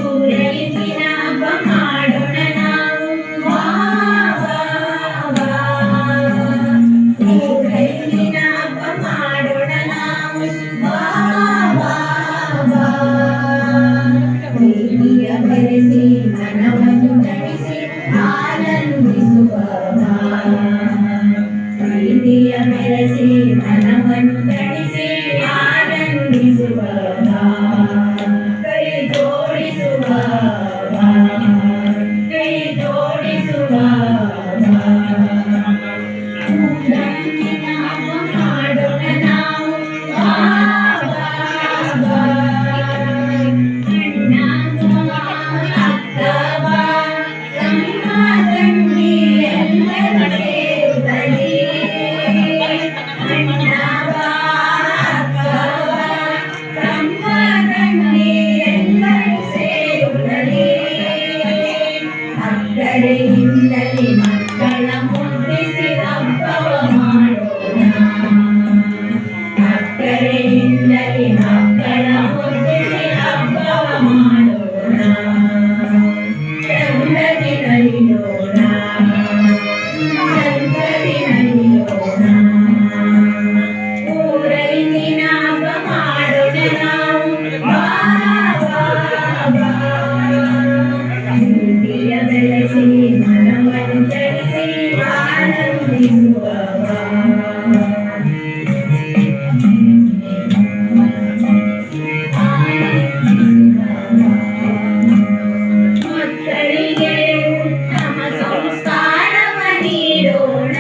ಊರಲಿಸಿನ ಮಾಡೋಣ ನಾವು ವಾ ವಾ ವಾ. ಊರಲಿಸಿನ ಮಾಡೋಣ ನಾವು ವಾ ವಾ ವಾ. ಪ್ರೀತಿಯ ಬೆರೆಸಿ ಮನವನ್ನು ತಣಿಸಿ ಆನಂದಿಸುವ ಪ್ರೀತಿಯ ಬೆರೆಸಿ ಮನವನ್ನು ತಣಿಸಿ ಆನಂದಿಸುವ ಕೈ ಜೋಡಿಸುವ ಕೈ ಜೋಡಿಸುವ ಮಾಡೋಣ ನಾವು ವಾ ವಾ ವಾ. ಅಣ್ಣ ಅಕ್ಕವ ತಮ್ಮ ತಂಗಿ ಎಲ್ಲರೂ ಸೇರುತ್ತಲೇ. ಅಣ್ಣವ ಅಕ್ಕವ ತಮ್ಮ ತಂಗಿ ಎಲ್ಲರೂ ಸೇರುತ್ತಲೇ. ಅಕ್ಕರೆಯಿಂದಲೇ ಮಕ್ಕಳ ಮುದ್ದಿಸಿ ಹಬ್ಬವ ಮಾಡೋಣ. ಅಕ್ಕರೆಯಿಂದಲೇ ಮಕ್ಕಳ ಮುದ್ದಿಸಿ ಹಬ್ಬವ ಮಾಡೋಣ. ಚಂದದಿ ನಲಿಯೋಣ ಚಂದದಿ ನಲಿಯೋಣ. ಊರಲ್ಲಿ ದಿನಾಗ ಮಾಡೋಣ ನಾವು ವಾ ವಾ ವಾ. ಪ್ರೀತಿಯ ಬೆಳೆಸಿ ಮನವನ್ನು ತಣಿಸಿ ಆನಂದಿಸುವ ಮಕ್ಕಳಿಗೆ ಉತ್ತಮ ಸಂಸ್ಕಾರವ ನೀಡೋಣ.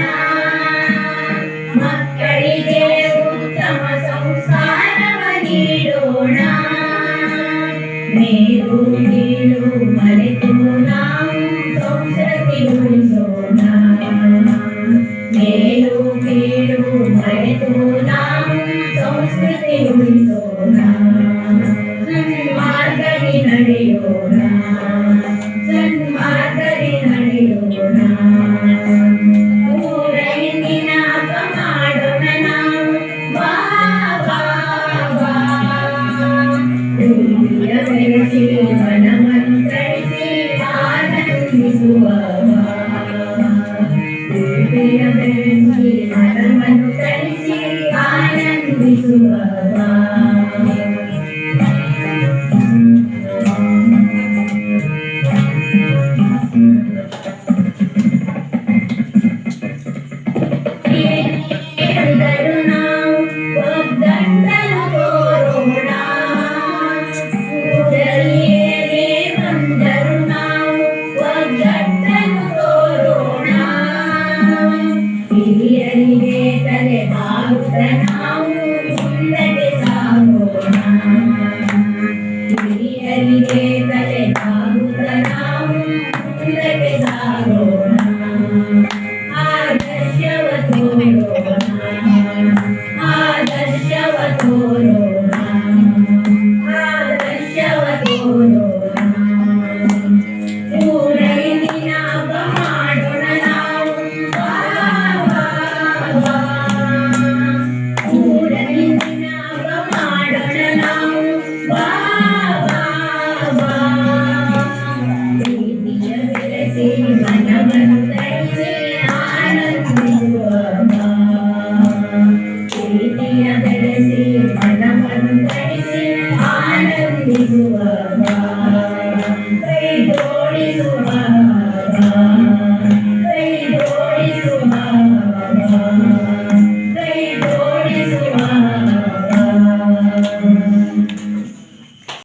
ಮಕ್ಕಳಿಗೆ ಉತ್ತಮ ಸಂಸ್ಕಾರವ ನೀಡೋಣ. ಮೇಲು ಕೀಳು ಮರೆತು ನಾವು ಸಂಸ್ಕೃತಿ ಉಳಿಸೋಣ. ಮೇಲು ಕೀಳು ಮರೆತು ನಾವು ಸಂಸ್ಕೃತಿ ಉಳಿಸೋಣ. ಸನ್ಮಾರ್ಗದಿ ನಡೆಯೋಣ ಸನ್ಮಾರ್ಗದಿ ನಡೆಯೋಣ. ಊರಲ್ಲಿನ ಮಾಡೋಣ ನಾವು ವಾ ವಾ ವಾ. ಪ್ರೀತಿಯ ಬೆಳೆಸಿ ಮನವನ್ನು ತಣಿಸಿ ಆನಂದಿಸುವ ಪ್ರೀತಿಯ ಬೆಳೆಸಿ ಮನವನ್ನು ತಣಿಸಿ ಆನಂದಿಸುವ ಎಲ್ಲರೂ ನಾವು ಒಗ್ಗಟ್ಟನ್ನು ತೋರೋಣ. ಊರಲ್ಲಿಯೇ ಬಂದರು ನಾವು ಒಗ್ಗಟ್ಟನ್ನು ತೋರೋಣ. ಹಿರಿಯರಿಗೆ ತಲೆ ಬಾಗುತ್ತ ನಾವು ಮುಂದಕ್ಕೆ ಸಾಗೋಣ. ಹಿರಿಯರಿಗೆ ತಲೆ ಬಾಗುತ್ತ ನಾವು ಮುಂದಕ್ಕೆ ಸಾಗೋಣ. ಆದರ್ಶವ ತೋರೋಣ ಆದರ್ಶವ ತೋರೋಣ.